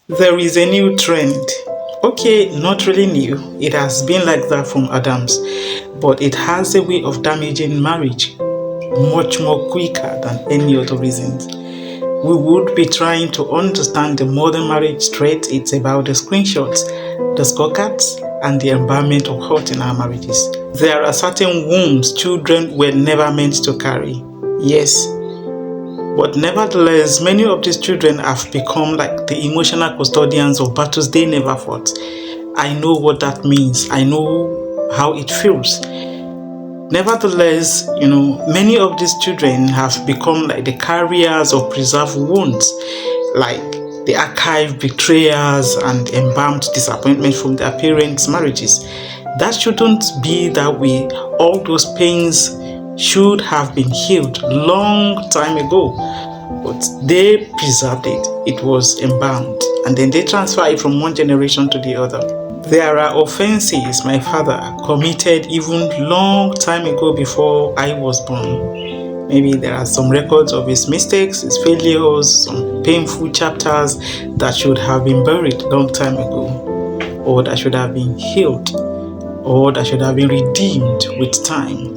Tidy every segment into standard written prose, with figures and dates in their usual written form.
There is a new trend. Okay, not really new. It has been like that from Adams, but it has a way of damaging marriage much more quicker than any other reasons. We would be trying to understand the modern marriage threat. It's about the screenshots, the scorecards, and the environment of hurt in our marriages. There are certain wounds children were never meant to carry. Yes, but nevertheless, many of these children have become like the emotional custodians of battles they never fought. I know what that means. I know how it feels. Nevertheless, many of these children have become like the carriers of preserved wounds, like the archived betrayals and embalmed disappointment from their parents' marriages. That shouldn't be that way. All those pains should have been healed long time ago, but they preserved it. It was embalmed, and then they transfer it from one generation to the other. There are offenses my father committed even long time ago before I was born. Maybe there are some records of his mistakes, his failures, some painful chapters that should have been buried long time ago, or that should have been healed, or that should have been redeemed with time.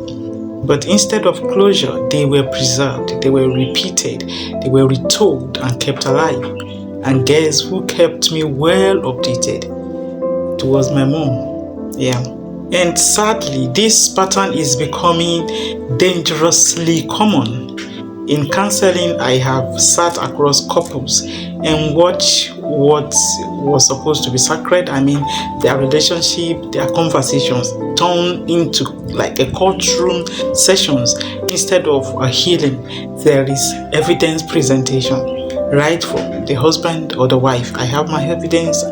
But instead of closure, they were preserved, they were repeated, they were retold and kept alive. And guess who kept me well updated? It was my mom. Yeah. And sadly, this pattern is becoming dangerously common. In counseling, I have sat across couples and watched what was supposed to be sacred, their relationship, their conversations, turn into like a courtroom sessions instead of a healing. There is evidence presentation, right from the husband or the wife. I have my evidence.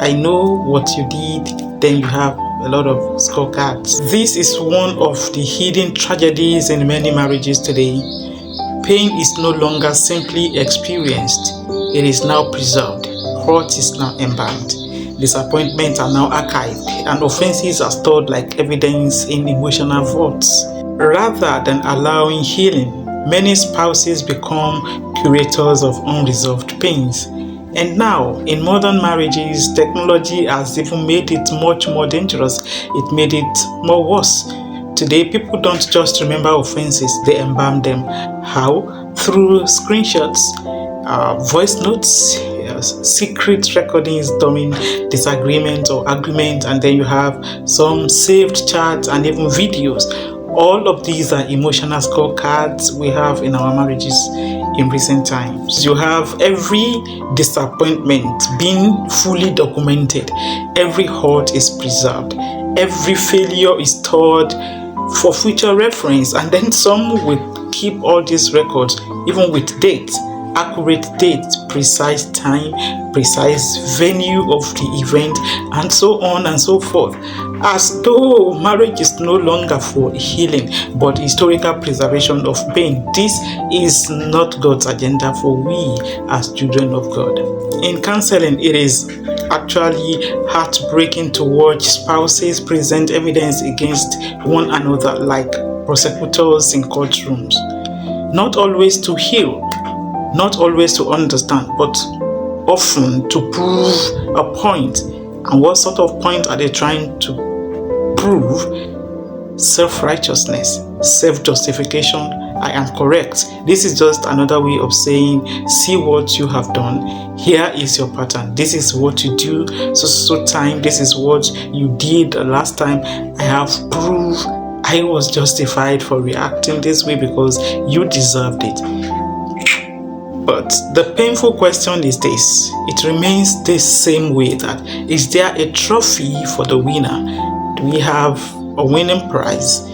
I know what you did. Then you have a lot of scorecards. This is one of the hidden tragedies in many marriages today. Pain is no longer simply experienced. It is now preserved. Hurt is now embalmed. Disappointments are now archived, and offenses are stored like evidence in emotional vaults. Rather than allowing healing, many spouses become curators of unresolved pains. And now, in modern marriages, technology has even made it much more dangerous. It made it more worse. Today, people don't just remember offenses, they embalm them. How? Through screenshots, voice notes, secret recordings during disagreement or argument, and then you have some saved chats and even videos. All of these are emotional scorecards we have in our marriages in recent times. You have every disappointment being fully documented. Every hurt is preserved. Every failure is stored for future reference, and then some will keep all these records even with dates, accurate dates, precise time, precise venue of the event, and so on and so forth, as though marriage is no longer for healing but historical preservation of pain. This is not God's agenda for we as children of God. In counseling, it is actually heartbreaking to watch spouses present evidence against one another like prosecutors in courtrooms. Not always to heal, not always to understand, but often to prove a point. And what sort of point are they trying to prove? Self-righteousness, self-justification. I am correct. This is just another way of saying, see what you have done. Here is your pattern. This is what you do so time. This is what you did last time. I have proof. I was justified for reacting this way because you deserved it. But the painful question is this. It remains the same way, that is there a trophy for the winner? Do we have a winning prize?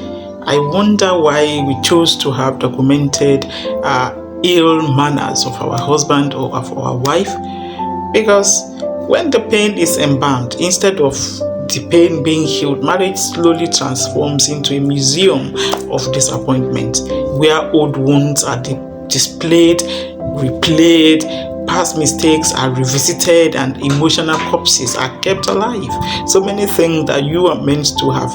I wonder why we chose to have documented ill manners of our husband or of our wife. Because when the pain is embalmed, instead of the pain being healed, marriage slowly transforms into a museum of disappointment, where old wounds are displayed, replayed, past mistakes are revisited, and emotional corpses are kept alive. So many things that you are meant to have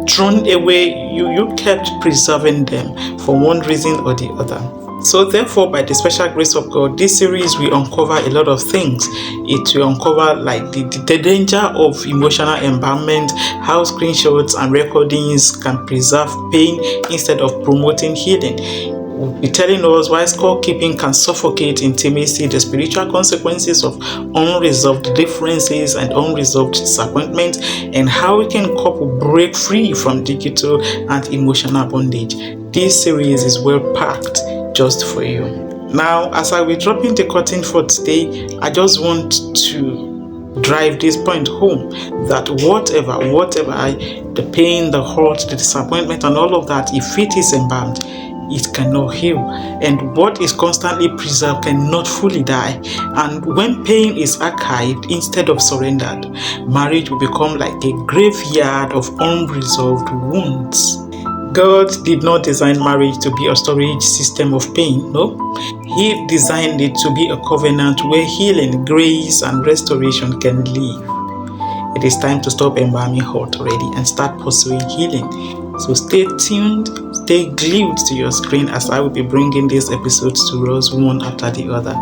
thrown away, you kept preserving them for one reason or the other. So therefore, by the special grace of God, this series will uncover a lot of things. It will uncover like the danger of emotional embalmment, how screenshots and recordings can preserve pain instead of promoting healing. We'll be telling us why scorekeeping can suffocate intimacy, the spiritual consequences of unresolved differences and unresolved disappointment, and how we can couple break free from digital and emotional bondage. This series is well packed just for you. Now, as I will drop in the curtain for today, I just want to drive this point home that whatever the pain, the hurt, the disappointment, and all of that, if it is embalmed, it cannot heal, and what is constantly preserved cannot fully die. And when pain is archived instead of surrendered, marriage will become like a graveyard of unresolved wounds. God did not design marriage to be a storage system of pain, no. He designed it to be a covenant where healing, grace, and restoration can live. It is time to stop embalming hurt already and start pursuing healing. So stay tuned, stay glued to your screen as I will be bringing these episodes to us one after the other.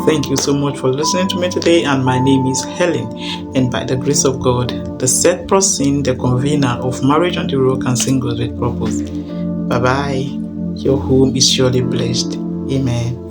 Thank you so much for listening to me today, and my name is Helen, and by the grace of God, the set person, the convener of Marriage on the Road and Singles with Purpose. Bye bye. Your home is surely blessed. Amen.